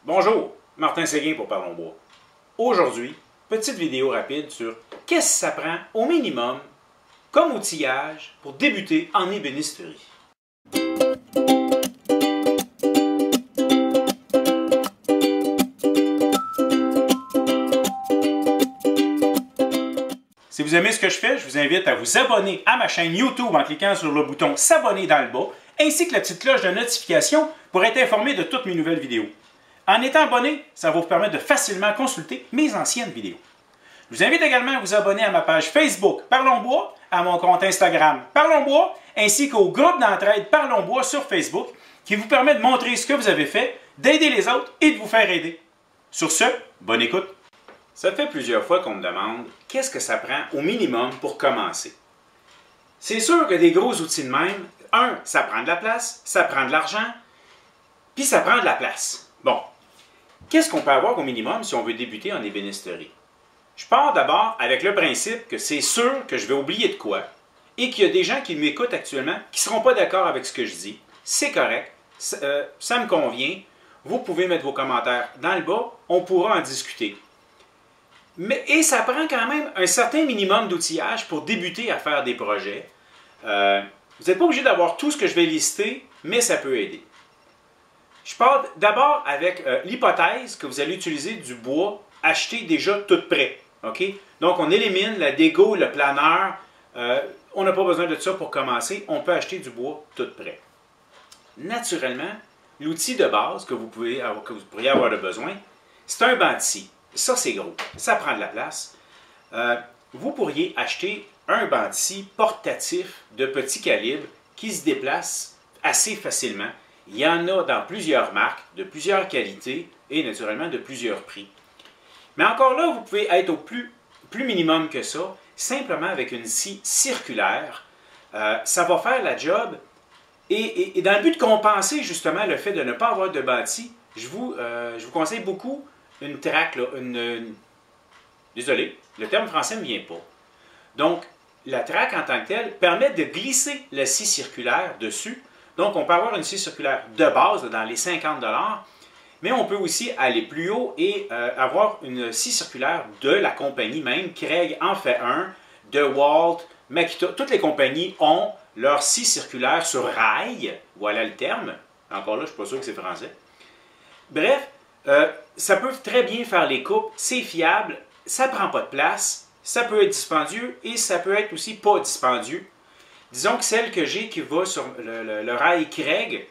Bonjour, Martin Séguin pour Parlons Bois. Aujourd'hui, petite vidéo rapide sur qu'est-ce que ça prend au minimum comme outillage pour débuter en ébénisterie. Si vous aimez ce que je fais, je vous invite à vous abonner à ma chaîne YouTube en cliquant sur le bouton s'abonner dans le bas, ainsi que la petite cloche de notification pour être informé de toutes mes nouvelles vidéos. En étant abonné, ça va vous permettre de facilement consulter mes anciennes vidéos. Je vous invite également à vous abonner à ma page Facebook Parlons Bois, à mon compte Instagram Parlons Bois, ainsi qu'au groupe d'entraide Parlons Bois sur Facebook, qui vous permet de montrer ce que vous avez fait, d'aider les autres et de vous faire aider. Sur ce, bonne écoute! Ça fait plusieurs fois qu'on me demande qu'est-ce que ça prend au minimum pour commencer. C'est sûr que des gros outils de même, ça prend de la place, ça prend de l'argent, puis ça prend de la place. Bon, qu'est-ce qu'on peut avoir au minimum si on veut débuter en ébénisterie? Je pars d'abord avec le principe que c'est sûr que je vais oublier de quoi et qu'il y a des gens qui m'écoutent actuellement qui ne seront pas d'accord avec ce que je dis. C'est correct, ça me convient. Vous pouvez mettre vos commentaires dans le bas, on pourra en discuter. Et ça prend quand même un certain minimum d'outillage pour débuter à faire des projets. Vous n'êtes pas obligé d'avoir tout ce que je vais lister, mais ça peut aider. Je pars d'abord avec l'hypothèse que vous allez utiliser du bois acheté déjà tout prêt. Okay? Donc, on élimine la dégo, le planeur. On n'a pas besoin de ça pour commencer. On peut acheter du bois tout prêt. Naturellement, l'outil de base que vous pourriez avoir besoin, c'est un banc de scie. Ça, c'est gros. Ça prend de la place. Vous pourriez acheter un banc de scie portatif de petit calibre qui se déplace assez facilement. Il y en a dans plusieurs marques, de plusieurs qualités et naturellement de plusieurs prix. Mais encore là, vous pouvez être au plus minimum que ça, simplement avec une scie circulaire. Ça va faire la job. Et dans le but de compenser justement le fait de ne pas avoir de banc de scie, je vous conseille beaucoup une traque, là, désolé, le terme français ne me vient pas. Donc, la traque en tant que telle permet de glisser la scie circulaire dessus. Donc, on peut avoir une scie circulaire de base dans les 50 $, mais on peut aussi aller plus haut et avoir une scie circulaire de la compagnie même. Craig en fait un, DeWalt, Makita, toutes les compagnies ont leur scie circulaire sur rail. Voilà le terme. Encore là, je ne suis pas sûr que c'est français. Bref, ça peut très bien faire les coupes, c'est fiable, ça ne prend pas de place, ça peut être dispendieux et ça peut être aussi pas dispendieux. Disons que celle que j'ai qui va sur le rail Craig,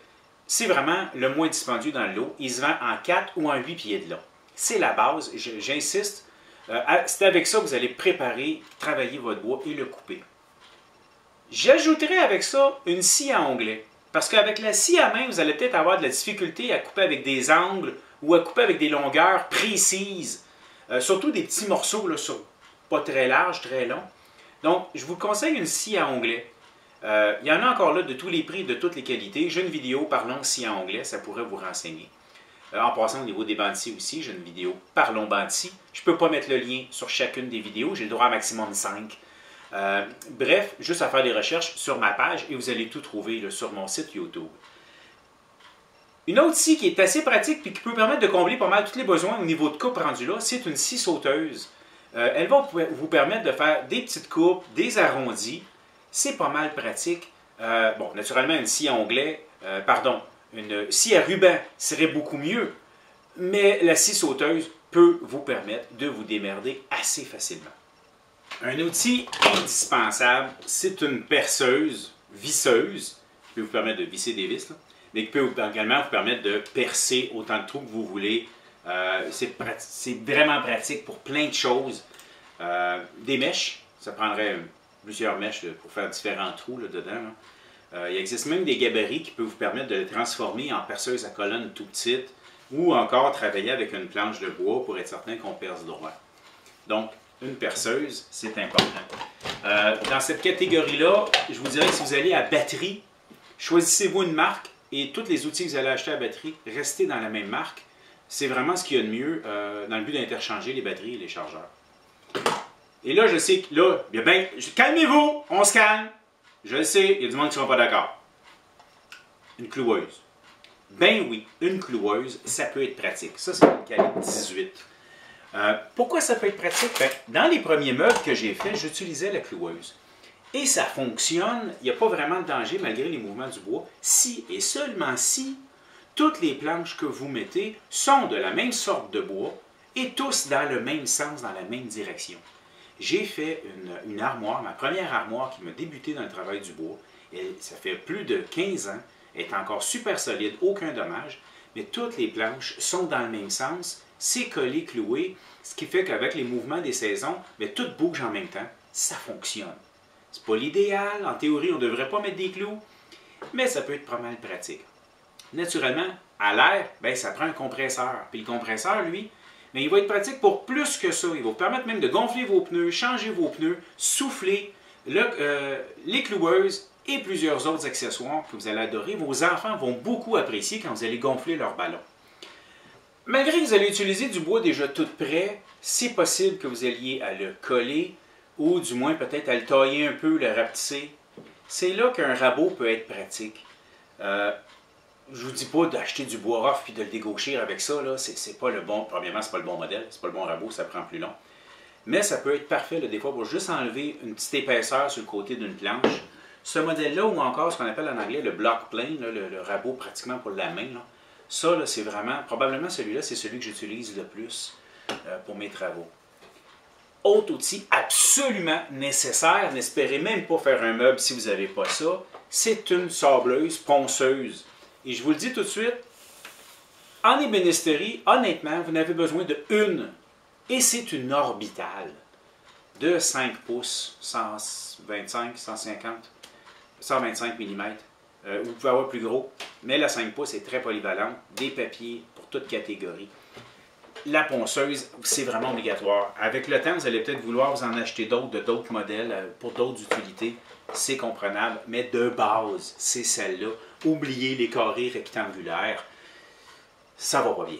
c'est vraiment le moins dispendieux dans le lot. Il se vend en 4 ou en 8 pieds de long. C'est la base, j'insiste. C'est avec ça que vous allez préparer, travailler votre bois et le couper. J'ajouterai avec ça une scie à onglet. Parce qu'avec la scie à main, vous allez peut-être avoir de la difficulté à couper avec des angles ou à couper avec des longueurs précises. Surtout des petits morceaux, là, pas très larges, très longs. Donc, je vous conseille une scie à onglet. Il y en a encore là de tous les prix, de toutes les qualités. J'ai une vidéo Parlons scie à onglet, ça pourrait vous renseigner. En passant au niveau des bancs de scie aussi, j'ai une vidéo Parlons bancs de scie. Je ne peux pas mettre le lien sur chacune des vidéos, j'ai le droit à maximum 5. Bref, juste à faire des recherches sur ma page et vous allez tout trouver là, sur mon site YouTube. Une autre scie qui est assez pratique et qui peut permettre de combler pas mal tous les besoins au niveau de coupe rendu là, c'est une scie sauteuse. Elle va vous permettre de faire des petites coupes, des arrondis. C'est pas mal pratique. Bon, naturellement, une scie à onglet, une scie à ruban serait beaucoup mieux, mais la scie sauteuse peut vous permettre de vous démerder assez facilement. Un outil indispensable, c'est une perceuse, visseuse, qui peut vous permettre de visser des vis, là, mais qui peut également vous permettre de percer autant de trous que vous voulez. C'est vraiment pratique pour plein de choses. Des mèches, ça prendrait plusieurs mèches pour faire différents trous là, dedans. Là. Il existe même des gabarits qui peuvent vous permettre de les transformer en perceuse à colonne tout petite ou encore travailler avec une planche de bois pour être certain qu'on perce droit. Donc, une perceuse, c'est important. Dans cette catégorie-là, je vous dirais que si vous allez à batterie, choisissez-vous une marque et tous les outils que vous allez acheter à batterie, restez dans la même marque. C'est vraiment ce qu'il y a de mieux dans le but d'interchanger les batteries et les chargeurs. Et là, je sais que là, bien, calmez-vous, on se calme. Je le sais, il y a du monde qui ne sera pas d'accord. Une cloueuse. Ben oui, une cloueuse, ça peut être pratique. Ça, c'est le calibre 18. Pourquoi ça peut être pratique? Ben, dans les premiers meubles que j'ai faits, j'utilisais la cloueuse. Et ça fonctionne, il n'y a pas vraiment de danger malgré les mouvements du bois, si et seulement si toutes les planches que vous mettez sont de la même sorte de bois et tous dans le même sens, dans la même direction. J'ai fait une armoire, ma première armoire qui m'a débuté dans le travail du bois, et ça fait plus de 15 ans, elle est encore super solide, aucun dommage, mais toutes les planches sont dans le même sens, c'est collé, cloué, ce qui fait qu'avec les mouvements des saisons, mais tout bouge en même temps, ça fonctionne. C'est pas l'idéal, en théorie on ne devrait pas mettre des clous, mais ça peut être pas mal pratique. Naturellement, à l'air, ben, ça prend un compresseur, puis le compresseur, lui, mais il va être pratique pour plus que ça. Il va vous permettre même de gonfler vos pneus, changer vos pneus, souffler, les cloueuses et plusieurs autres accessoires que vous allez adorer. Vos enfants vont beaucoup apprécier quand vous allez gonfler leur ballon. Malgré que vous allez utiliser du bois déjà tout prêt, c'est possible que vous alliez à le coller ou du moins peut-être à le tailler un peu, le rapetisser. C'est là qu'un rabot peut être pratique. Je vous dis pas d'acheter du bois rough puis de le dégauchir avec ça, là, c'est pas le bon, premièrement c'est pas le bon modèle, c'est pas le bon rabot, ça prend plus long. Mais ça peut être parfait là, des fois pour juste enlever une petite épaisseur sur le côté d'une planche. Ce modèle-là, ou encore ce qu'on appelle en anglais le block plane, là, le rabot pratiquement pour la main, là, ça c'est vraiment, probablement celui-là c'est celui que j'utilise le plus pour mes travaux. Autre outil absolument nécessaire, n'espérez même pas faire un meuble si vous n'avez pas ça, c'est une sableuse ponceuse. Et je vous le dis tout de suite, en ébénisterie, honnêtement, vous n'avez besoin de une. Et c'est une orbitale de 5 pouces, 125, 150, 125 mm. Vous pouvez avoir plus gros, mais la 5 pouces est très polyvalente, des papiers pour toute catégorie. La ponceuse, c'est vraiment obligatoire. Avec le temps, vous allez peut-être vouloir vous en acheter d'autres, de d'autres modèles, pour d'autres utilités. C'est comprenable, mais de base, c'est celle-là. Oubliez les carrés rectangulaires, ça va pas bien.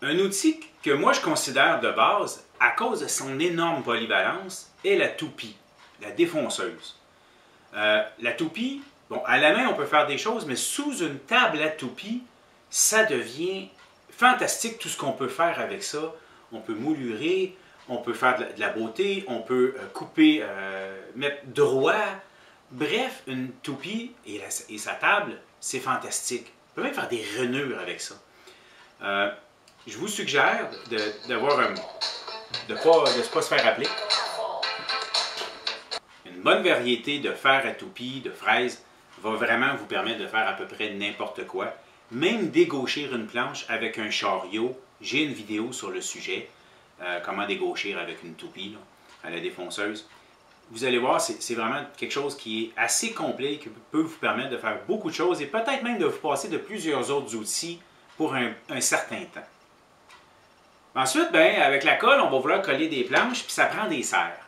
Un outil que moi je considère de base, à cause de son énorme polyvalence, est la toupie, la défonceuse. La toupie, bon, à la main on peut faire des choses, mais sous une table à toupie, ça devient fantastique tout ce qu'on peut faire avec ça. On peut moulurer, on peut faire de la beauté, on peut couper, mettre droit. Bref, une toupie et sa table, c'est fantastique. On peut même faire des rainures avec ça. Je vous suggère de ne pas se faire appeler. Une bonne variété de fer à toupie, de fraises, va vraiment vous permettre de faire à peu près n'importe quoi. Même dégauchir une planche avec un chariot. J'ai une vidéo sur le sujet, comment dégauchir avec une toupie là, à la défonceuse. Vous allez voir, c'est vraiment quelque chose qui est assez complet, qui peut vous permettre de faire beaucoup de choses et peut-être même de vous passer de plusieurs autres outils pour un certain temps. Ensuite, ben, avec la colle, on va vouloir coller des planches, puis ça prend des serres.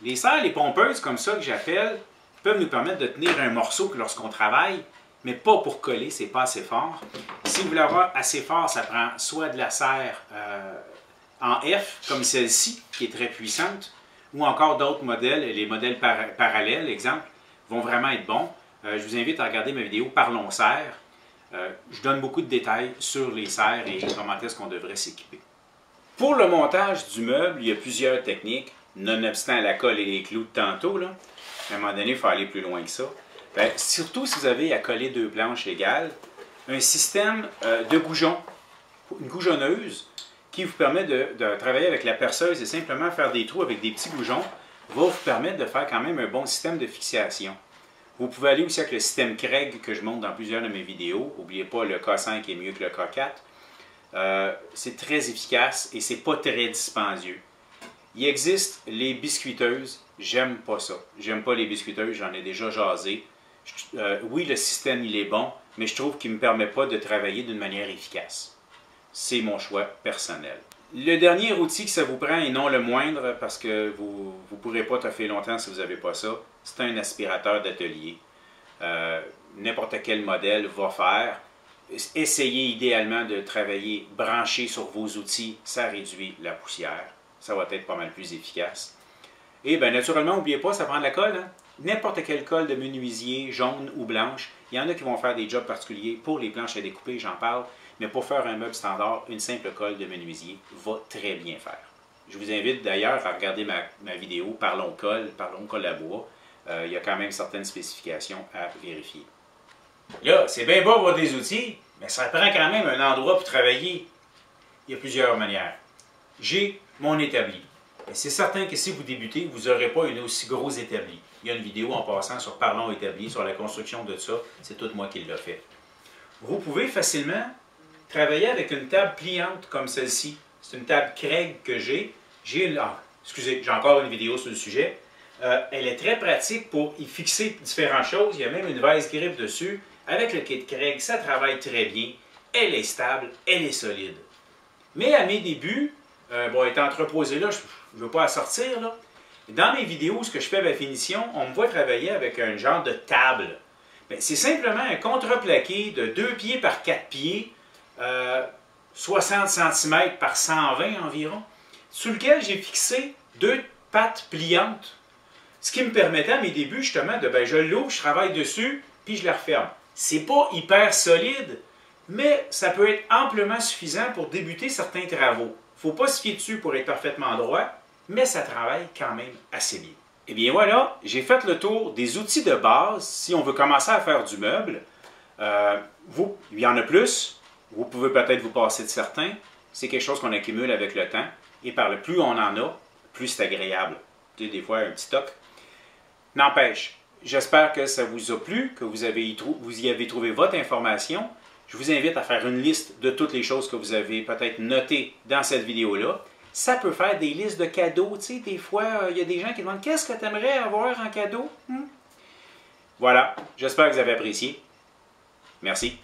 Les serres, les pompeuses comme ça que j'appelle, peuvent nous permettre de tenir un morceau lorsqu'on travaille, mais pas pour coller, c'est pas assez fort. Si vous voulez avoir assez fort, ça prend soit de la serre en F, comme celle-ci, qui est très puissante, ou encore d'autres modèles, les modèles parallèles, exemple, vont vraiment être bons. Je vous invite à regarder ma vidéo Parlons serre. Je donne beaucoup de détails sur les serres et comment est-ce qu'on devrait s'équiper. Pour le montage du meuble, il y a plusieurs techniques, nonobstant la colle et les clous de tantôt. Là. À un moment donné, il faut aller plus loin que ça. Bien, surtout si vous avez à coller deux planches égales, un système de goujon, une goujonneuse, qui vous permet de travailler avec la perceuse et simplement faire des trous avec des petits goujons, va vous permettre de faire quand même un bon système de fixation. Vous pouvez aller aussi avec le système Craig que je montre dans plusieurs de mes vidéos. N'oubliez pas, le K5 est mieux que le K4. C'est très efficace et c'est pas très dispendieux. Il existe les biscuiteuses. J'aime pas ça. J'aime pas les biscuiteuses, j'en ai déjà jasé. Oui, le système il est bon, mais je trouve qu'il ne me permet pas de travailler d'une manière efficace. C'est mon choix personnel. Le dernier outil que ça vous prend, et non le moindre, parce que vous ne pourrez pas toffer longtemps si vous n'avez pas ça, c'est un aspirateur d'atelier. N'importe quel modèle va faire. Essayez idéalement de travailler branché sur vos outils, ça réduit la poussière. Ça va être pas mal plus efficace. Et bien naturellement, n'oubliez pas, ça prend de la colle. Hein? N'importe quelle colle de menuisier, jaune ou blanche, Il y en a qui vont faire des jobs particuliers pour les planches à découper, j'en parle, mais pour faire un meuble standard, une simple colle de menuisier va très bien faire. Je vous invite d'ailleurs à regarder ma vidéo « Parlons colle à bois ». Il y a quand même certaines spécifications à vérifier. Là, c'est bien beau avoir des outils, mais ça prend quand même un endroit pour travailler. Il y a plusieurs manières. J'ai mon établi. C'est certain que si vous débutez, vous n'aurez pas une aussi gros établi. Il y a une vidéo en passant sur Parlons établi, sur la construction de ça. C'est tout moi qui l'ai fait. Vous pouvez facilement travailler avec une table pliante comme celle-ci. C'est une table Craig que j'ai. Excusez, j'ai encore une vidéo sur le sujet. Elle est très pratique pour y fixer différentes choses. Il y a même une vise grippe dessus. Avec le kit Craig, ça travaille très bien. Elle est stable, elle est solide. Mais à mes débuts, bon, elle est entreposée là, je ne veux pas la sortir là. Dans mes vidéos, ce que je fais à la finition, on me voit travailler avec un genre de table. C'est simplement un contreplaqué de 2 pieds par 4 pieds, 60 cm par 120 environ, sous lequel j'ai fixé 2 pattes pliantes. Ce qui me permettait à mes débuts, justement, je l'ouvre, je travaille dessus, puis je la referme. C'est pas hyper solide, mais ça peut être amplement suffisant pour débuter certains travaux. Il ne faut pas se fier dessus pour être parfaitement droit, mais ça travaille quand même assez bien. Et bien voilà, j'ai fait le tour des outils de base si on veut commencer à faire du meuble. Il y en a plus, vous pouvez peut-être vous passer de certains. C'est quelque chose qu'on accumule avec le temps, et par le plus on en a, plus c'est agréable. Tu sais, des fois, un petit toc. N'empêche, j'espère que ça vous a plu, que vous y avez trouvé votre information. Je vous invite à faire une liste de toutes les choses que vous avez peut-être notées dans cette vidéo-là. Ça peut faire des listes de cadeaux. Tu sais, des fois, il y a des gens qui demandent « Qu'est-ce que tu aimerais avoir en cadeau? » Voilà, j'espère que vous avez apprécié. Merci.